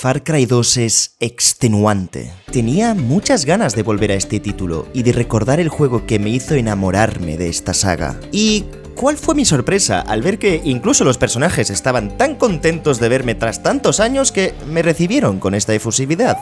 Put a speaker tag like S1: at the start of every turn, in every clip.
S1: Far Cry 2 es extenuante. Tenía muchas ganas de volver a este título y de recordar el juego que me hizo enamorarme de esta saga. ¿Y cuál fue mi sorpresa al ver que incluso los personajes estaban tan contentos de verme tras tantos años que me recibieron con esta efusividad?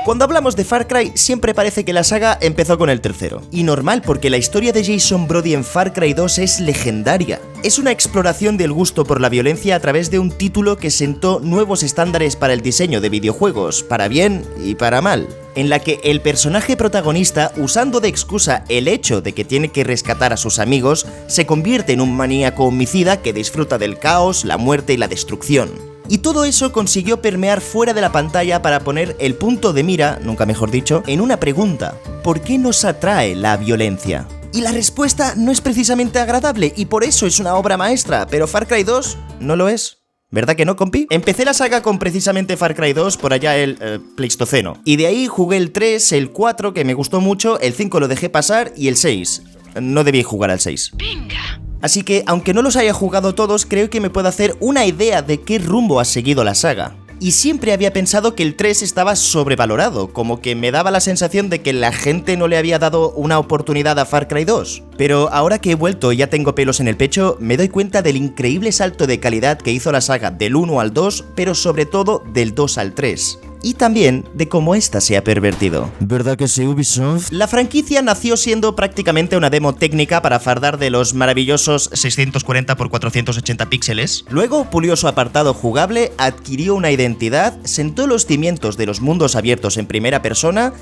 S1: Cuando hablamos de Far Cry, siempre parece que la saga empezó con el tercero. Y normal, porque la historia de Jason Brody en Far Cry 2 es legendaria. Es una exploración del gusto por la violencia a través de un título que sentó nuevos estándares para el diseño de videojuegos, para bien y para mal. En la que el personaje protagonista, usando de excusa el hecho de que tiene que rescatar a sus amigos, se convierte en un maníaco homicida que disfruta del caos, la muerte y la destrucción. Y todo eso consiguió permear fuera de la pantalla para poner el punto de mira, nunca mejor dicho, en una pregunta: ¿por qué nos atrae la violencia? Y la respuesta no es precisamente agradable y por eso es una obra maestra, pero Far Cry 2 no lo es. ¿Verdad que no, compi? Empecé la saga con precisamente Far Cry 2 por allá el Pleistoceno. Y de ahí jugué el 3, el 4, que me gustó mucho, el 5 lo dejé pasar y el 6. No debí jugar al 6. Venga. Así que, aunque no los haya jugado todos, creo que me puedo hacer una idea de qué rumbo ha seguido la saga. Y siempre había pensado que el 3 estaba sobrevalorado, como que me daba la sensación de que la gente no le había dado una oportunidad a Far Cry 2. Pero ahora que he vuelto y ya tengo pelos en el pecho, me doy cuenta del increíble salto de calidad que hizo la saga del 1 al 2, pero sobre todo del 2 al 3. Y también de cómo esta se ha pervertido. ¿Verdad que sí, Ubisoft? La franquicia nació siendo prácticamente una demo técnica para fardar de los maravillosos 640 x 480 píxeles. Luego pulió su apartado jugable, adquirió una identidad, sentó los cimientos de los mundos abiertos en primera persona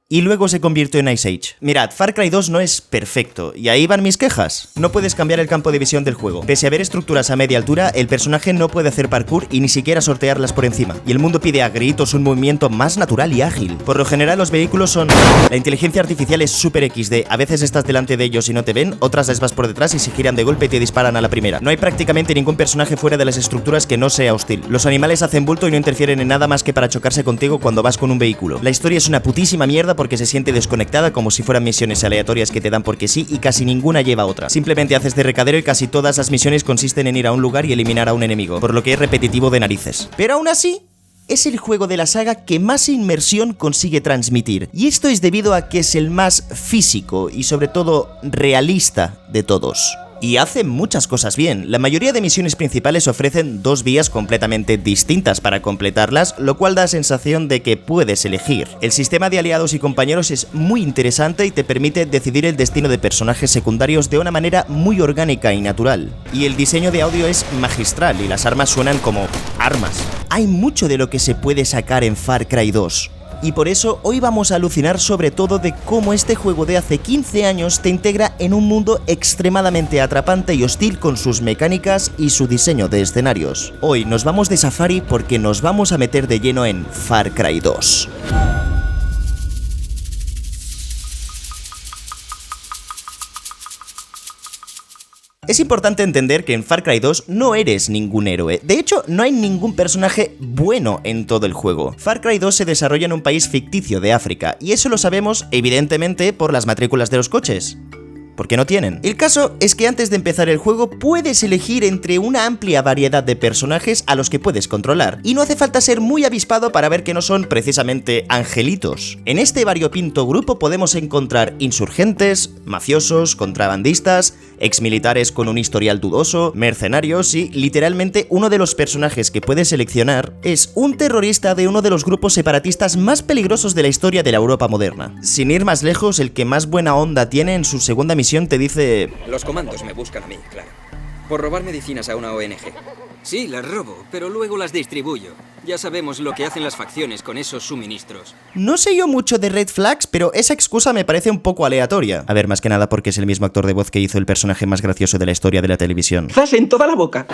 S1: y luego se convirtió en Ice Age. Mirad, Far Cry 2 no es perfecto, y ahí van mis quejas. No puedes cambiar el campo de visión del juego. Pese a haber estructuras a media altura, el personaje no puede hacer parkour y ni siquiera sortearlas por encima. Y el mundo pide a gritos un movimiento más natural y ágil. Por lo general los vehículos son... La inteligencia artificial es super XD. A veces estás delante de ellos y no te ven, otras les vas por detrás y se giran de golpe y te disparan a la primera. No hay prácticamente ningún personaje fuera de las estructuras que no sea hostil. Los animales hacen bulto y no interfieren en nada más que para chocarse contigo cuando vas con un vehículo. La historia es una putísima mierda porque se siente desconectada, como si fueran misiones aleatorias que te dan porque sí, y casi ninguna lleva a otra. Simplemente haces de recadero y casi todas las misiones consisten en ir a un lugar y eliminar a un enemigo, por lo que es repetitivo de narices. Pero aún así, es el juego de la saga que más inmersión consigue transmitir, y esto es debido a que es el más físico y sobre todo realista de todos. Y hace muchas cosas bien. La mayoría de misiones principales ofrecen dos vías completamente distintas para completarlas, lo cual da sensación de que puedes elegir. El sistema de aliados y compañeros es muy interesante y te permite decidir el destino de personajes secundarios de una manera muy orgánica y natural. Y el diseño de audio es magistral y las armas suenan como armas. Hay mucho de lo que se puede sacar en Far Cry 2. Y por eso hoy vamos a alucinar sobre todo de cómo este juego de hace 15 años te integra en un mundo extremadamente atrapante y hostil con sus mecánicas y su diseño de escenarios. Hoy nos vamos de safari porque nos vamos a meter de lleno en Far Cry 2. Es importante entender que en Far Cry 2 no eres ningún héroe. De hecho, no hay ningún personaje bueno en todo el juego. Far Cry 2 se desarrolla en un país ficticio de África, y eso lo sabemos evidentemente por las matrículas de los coches. Porque no tienen. El caso es que antes de empezar el juego puedes elegir entre una amplia variedad de personajes a los que puedes controlar, y no hace falta ser muy avispado para ver que no son precisamente angelitos. En este variopinto grupo podemos encontrar insurgentes, mafiosos, contrabandistas, exmilitares con un historial dudoso, mercenarios y, literalmente, uno de los personajes que puedes seleccionar es un terrorista de uno de los grupos separatistas más peligrosos de la historia de la Europa moderna. Sin ir más lejos, el que más buena onda tiene en su segunda misión te dice:
S2: los comandos me buscan a mí, claro. Por robar medicinas a una ONG. Sí, las robo, pero luego las distribuyo. Ya sabemos lo que hacen las facciones con esos suministros.
S1: No sé yo mucho de Red Flags, pero esa excusa me parece un poco aleatoria. A ver, más que nada porque es el mismo actor de voz que hizo el personaje más gracioso de la historia de la televisión.
S3: ¡Zas en toda la boca!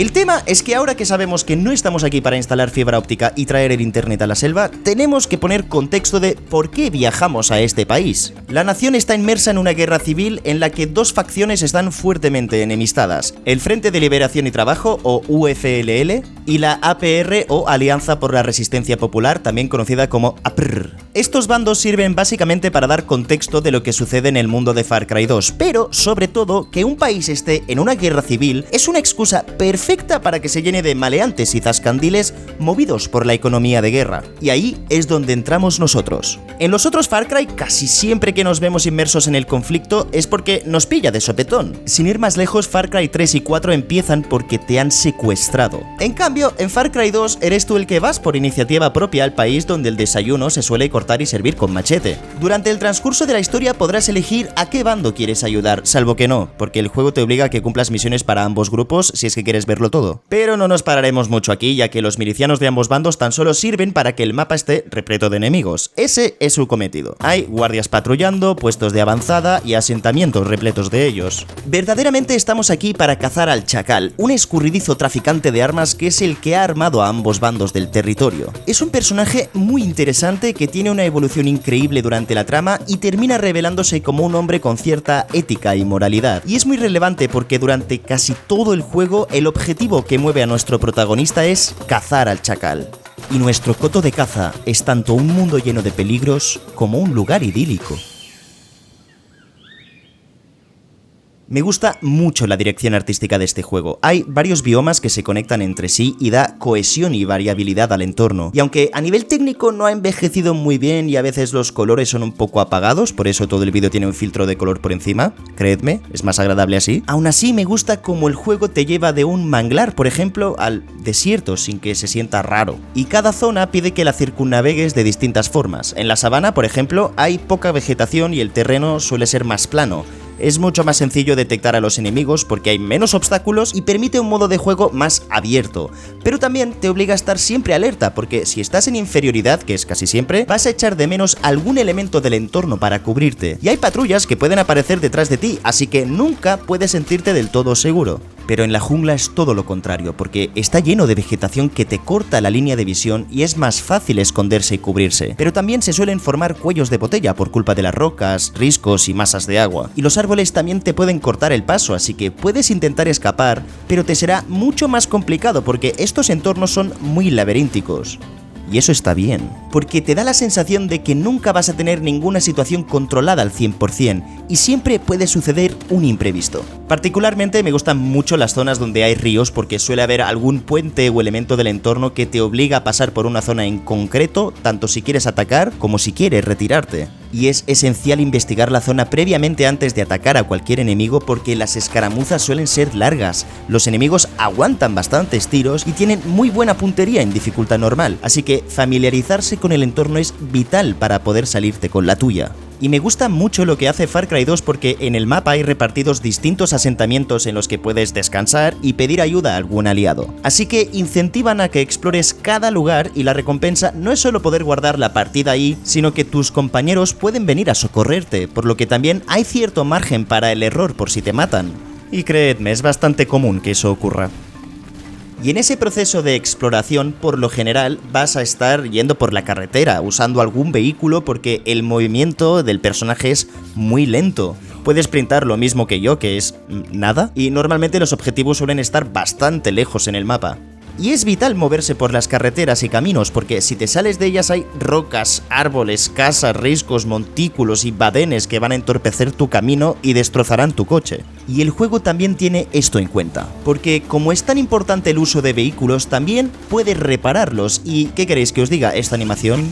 S1: El tema es que ahora que sabemos que no estamos aquí para instalar fibra óptica y traer el internet a la selva, tenemos que poner contexto de por qué viajamos a este país. La nación está inmersa en una guerra civil en la que dos facciones están fuertemente enemistadas: el Frente de Liberación y Trabajo, o UFLL, y la APR, APR o Alianza por la Resistencia Popular, también conocida como APR. Estos bandos sirven básicamente para dar contexto de lo que sucede en el mundo de Far Cry 2, pero sobre todo que un país esté en una guerra civil es una excusa perfecta para que se llene de maleantes y zascandiles movidos por la economía de guerra. Y ahí es donde entramos nosotros. En los otros Far Cry, casi siempre que nos vemos inmersos en el conflicto es porque nos pilla de sopetón. Sin ir más lejos, Far Cry 3 y 4 empiezan porque te han secuestrado. En cambio, en Far Cry 2 eres tú el que vas por iniciativa propia al país donde el desayuno se suele cortar y servir con machete. Durante el transcurso de la historia podrás elegir a qué bando quieres ayudar, salvo que no, porque el juego te obliga a que cumplas misiones para ambos grupos si es que quieres verlo todo. Pero no nos pararemos mucho aquí, ya que los milicianos de ambos bandos tan solo sirven para que el mapa esté repleto de enemigos. Ese es su cometido. Hay guardias patrullando, puestos de avanzada y asentamientos repletos de ellos. Verdaderamente estamos aquí para cazar al Chacal, un escurridizo traficante de armas que es el que ha armado a ambos bandos del territorio. Es un personaje muy interesante que tiene una evolución increíble durante la trama y termina revelándose como un hombre con cierta ética y moralidad. Y es muy relevante porque durante casi todo el juego el objetivo que mueve a nuestro protagonista es cazar al Chacal. Y nuestro coto de caza es tanto un mundo lleno de peligros como un lugar idílico. Me gusta mucho la dirección artística de este juego. Hay varios biomas que se conectan entre sí y da cohesión y variabilidad al entorno. Y aunque a nivel técnico no ha envejecido muy bien y a veces los colores son un poco apagados, por eso todo el vídeo tiene un filtro de color por encima, creedme, es más agradable así. Aún así me gusta cómo el juego te lleva de un manglar, por ejemplo, al desierto sin que se sienta raro. Y cada zona pide que la circunnavegues de distintas formas. En la sabana, por ejemplo, hay poca vegetación y el terreno suele ser más plano. Es mucho más sencillo detectar a los enemigos porque hay menos obstáculos y permite un modo de juego más abierto, pero también te obliga a estar siempre alerta porque si estás en inferioridad, que es casi siempre, vas a echar de menos algún elemento del entorno para cubrirte, y hay patrullas que pueden aparecer detrás de ti, así que nunca puedes sentirte del todo seguro. Pero en la jungla es todo lo contrario, porque está lleno de vegetación que te corta la línea de visión y es más fácil esconderse y cubrirse. Pero también se suelen formar cuellos de botella por culpa de las rocas, riscos y masas de agua. Y los árboles también te pueden cortar el paso, así que puedes intentar escapar, pero te será mucho más complicado porque estos entornos son muy laberínticos. Y eso está bien, porque te da la sensación de que nunca vas a tener ninguna situación controlada al 100% y siempre puede suceder un imprevisto. Particularmente me gustan mucho las zonas donde hay ríos porque suele haber algún puente o elemento del entorno que te obliga a pasar por una zona en concreto, tanto si quieres atacar como si quieres retirarte. Y es esencial investigar la zona previamente antes de atacar a cualquier enemigo porque las escaramuzas suelen ser largas, los enemigos aguantan bastantes tiros y tienen muy buena puntería en dificultad normal, así que familiarizarse con el entorno es vital para poder salirte con la tuya. Y me gusta mucho lo que hace Far Cry 2 porque en el mapa hay repartidos distintos asentamientos en los que puedes descansar y pedir ayuda a algún aliado. Así que incentivan a que explores cada lugar y la recompensa no es solo poder guardar la partida ahí, sino que tus compañeros pueden venir a socorrerte, por lo que también hay cierto margen para el error por si te matan. Y creedme, es bastante común que eso ocurra. Y en ese proceso de exploración, por lo general, vas a estar yendo por la carretera, usando algún vehículo porque el movimiento del personaje es muy lento. Puedes sprintar lo mismo que yo, que es nada, y normalmente los objetivos suelen estar bastante lejos en el mapa. Y es vital moverse por las carreteras y caminos, porque si te sales de ellas hay rocas, árboles, casas, riscos, montículos y badenes que van a entorpecer tu camino y destrozarán tu coche. Y el juego también tiene esto en cuenta, porque como es tan importante el uso de vehículos, también puedes repararlos. ¿Y qué queréis que os diga? Esta animación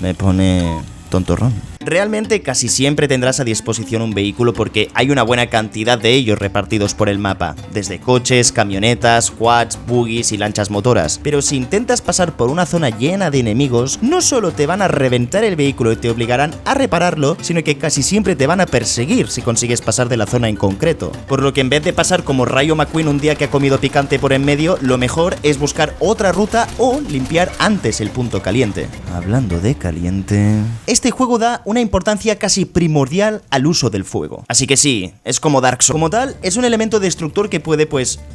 S1: me pone tontorrón. Realmente casi siempre tendrás a disposición un vehículo porque hay una buena cantidad de ellos repartidos por el mapa, desde coches, camionetas, quads, buggies y lanchas motoras. Pero si intentas pasar por una zona llena de enemigos, no solo te van a reventar el vehículo y te obligarán a repararlo, sino que casi siempre te van a perseguir si consigues pasar de la zona en concreto. Por lo que en vez de pasar como Rayo McQueen un día que ha comido picante por en medio, lo mejor es buscar otra ruta o limpiar antes el punto caliente. Hablando de caliente... Este juego da una importancia casi primordial al uso del fuego. Así que sí, es como Dark Souls. Como tal, es un elemento destructor que puede,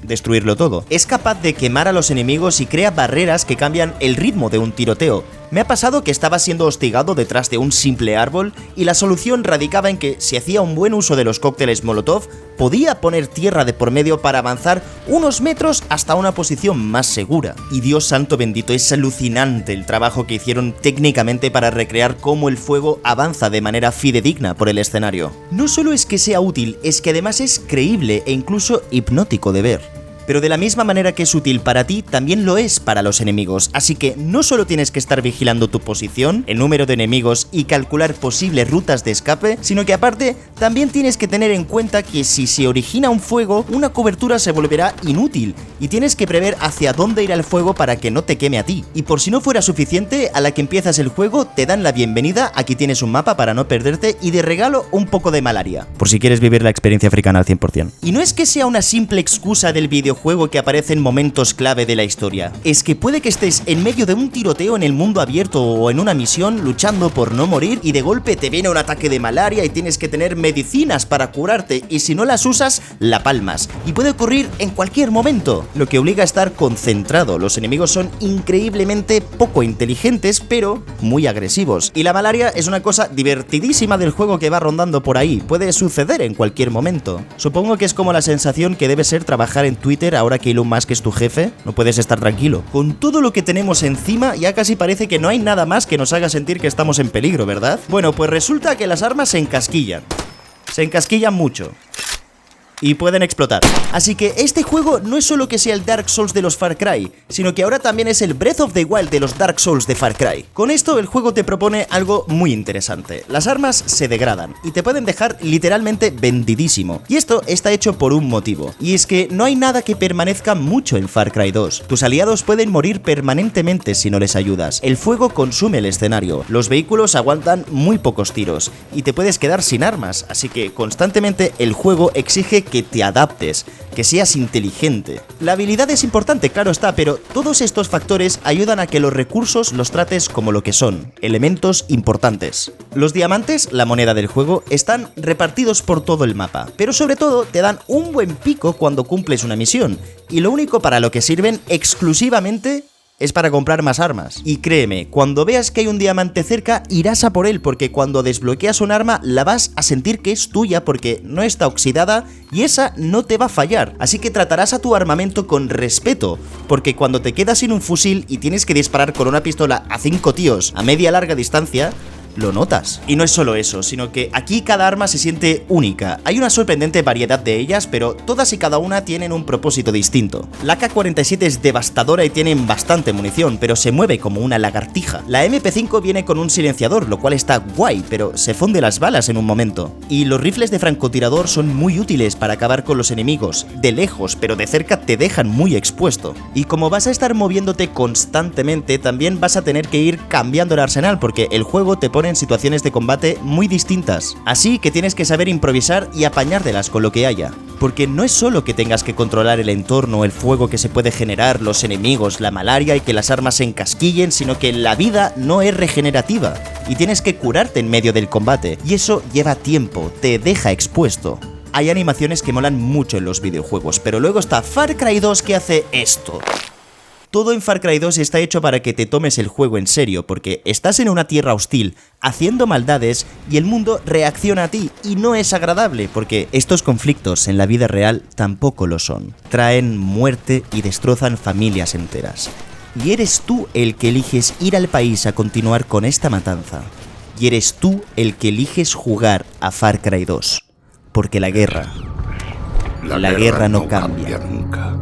S1: destruirlo todo. Es capaz de quemar a los enemigos y crea barreras que cambian el ritmo de un tiroteo. Me ha pasado que estaba siendo hostigado detrás de un simple árbol y la solución radicaba en que si hacía un buen uso de los cócteles Molotov, podía poner tierra de por medio para avanzar unos metros hasta una posición más segura. Y Dios santo bendito, es alucinante el trabajo que hicieron técnicamente para recrear cómo el fuego avanza de manera fidedigna por el escenario. No solo es que sea útil, es que además es creíble e incluso hipnótico de ver. Pero de la misma manera que es útil para ti, también lo es para los enemigos, así que no solo tienes que estar vigilando tu posición, el número de enemigos y calcular posibles rutas de escape, sino que aparte también tienes que tener en cuenta que si se origina un fuego, una cobertura se volverá inútil y tienes que prever hacia dónde irá el fuego para que no te queme a ti. Y por si no fuera suficiente, a la que empiezas el juego te dan la bienvenida, aquí tienes un mapa para no perderte y de regalo un poco de malaria, por si quieres vivir la experiencia africana al 100%. Y no es que sea una simple excusa del videojuego que aparece en momentos clave de la historia. Es que puede que estés en medio de un tiroteo en el mundo abierto o en una misión luchando por no morir y de golpe te viene un ataque de malaria y tienes que tener medicinas para curarte y si no las usas, la palmas. Y puede ocurrir en cualquier momento, lo que obliga a estar concentrado. Los enemigos son increíblemente poco inteligentes, pero muy agresivos. Y la malaria es una cosa divertidísima del juego que va rondando por ahí. Puede suceder en cualquier momento. Supongo que es como la sensación que debe ser trabajar en Twitter ahora que Elon Musk es tu jefe. No puedes estar tranquilo. Con todo lo que tenemos encima, ya casi parece que no hay nada más que nos haga sentir que estamos en peligro, ¿verdad? Bueno, pues resulta que las armas se encasquillan. Se encasquillan mucho. Y pueden explotar. Así que este juego no es solo que sea el Dark Souls de los Far Cry, sino que ahora también es el Breath of the Wild de los Dark Souls de Far Cry. Con esto el juego te propone algo muy interesante. Las armas se degradan y te pueden dejar literalmente vendidísimo. Y esto está hecho por un motivo, y es que no hay nada que permanezca mucho en Far Cry 2. Tus aliados pueden morir permanentemente si no les ayudas. El fuego consume el escenario, los vehículos aguantan muy pocos tiros y te puedes quedar sin armas, así que constantemente el juego exige que te adaptes, que seas inteligente. La habilidad es importante, claro está, pero todos estos factores ayudan a que los recursos los trates como lo que son, elementos importantes. Los diamantes, la moneda del juego, están repartidos por todo el mapa, pero sobre todo te dan un buen pico cuando cumples una misión, y lo único para lo que sirven exclusivamente es para comprar más armas. Y créeme, cuando veas que hay un diamante cerca, irás a por él, porque cuando desbloqueas un arma, la vas a sentir que es tuya porque no está oxidada y esa no te va a fallar. Así que tratarás a tu armamento con respeto, porque cuando te quedas sin un fusil y tienes que disparar con una pistola a 5 tíos a media larga distancia, lo notas. Y no es solo eso, sino que aquí cada arma se siente única. Hay una sorprendente variedad de ellas, pero todas y cada una tienen un propósito distinto. La AK-47 es devastadora y tiene bastante munición, pero se mueve como una lagartija. La MP5 viene con un silenciador, lo cual está guay, pero se funde las balas en un momento. Y los rifles de francotirador son muy útiles para acabar con los enemigos, de lejos, pero de cerca te dejan muy expuesto. Y como vas a estar moviéndote constantemente, también vas a tener que ir cambiando el arsenal, porque el juego te pone en situaciones de combate muy distintas, así que tienes que saber improvisar y apañártelas con lo que haya, porque no es solo que tengas que controlar el entorno, el fuego que se puede generar, los enemigos, la malaria y que las armas se encasquillen, sino que la vida no es regenerativa y tienes que curarte en medio del combate, y eso lleva tiempo, te deja expuesto. Hay animaciones que molan mucho en los videojuegos, pero luego está Far Cry 2 que hace esto. Todo en Far Cry 2 está hecho para que te tomes el juego en serio, porque estás en una tierra hostil, haciendo maldades, y el mundo reacciona a ti, y no es agradable, porque estos conflictos en la vida real tampoco lo son. Traen muerte y destrozan familias enteras. Y eres tú el que eliges ir al país a continuar con esta matanza. Y eres tú el que eliges jugar a Far Cry 2. Porque la guerra no cambia
S3: nunca.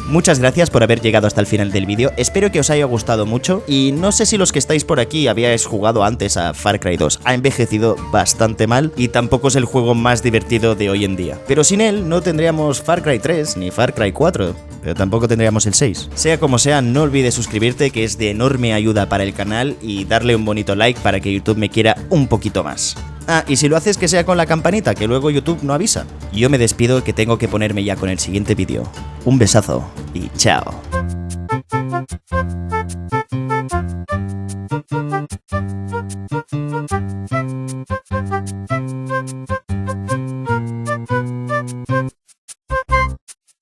S1: Muchas gracias por haber llegado hasta el final del vídeo, espero que os haya gustado mucho y no sé si los que estáis por aquí habíais jugado antes a Far Cry 2, ha envejecido bastante mal y tampoco es el juego más divertido de hoy en día. Pero sin él no tendríamos Far Cry 3 ni Far Cry 4, pero tampoco tendríamos el 6. Sea como sea, no olvides suscribirte, que es de enorme ayuda para el canal, y darle un bonito like para que YouTube me quiera un poquito más. Ah, y si lo haces que sea con la campanita, que luego YouTube no avisa. Yo me despido, que tengo que ponerme ya con el siguiente vídeo. Un besazo y chao.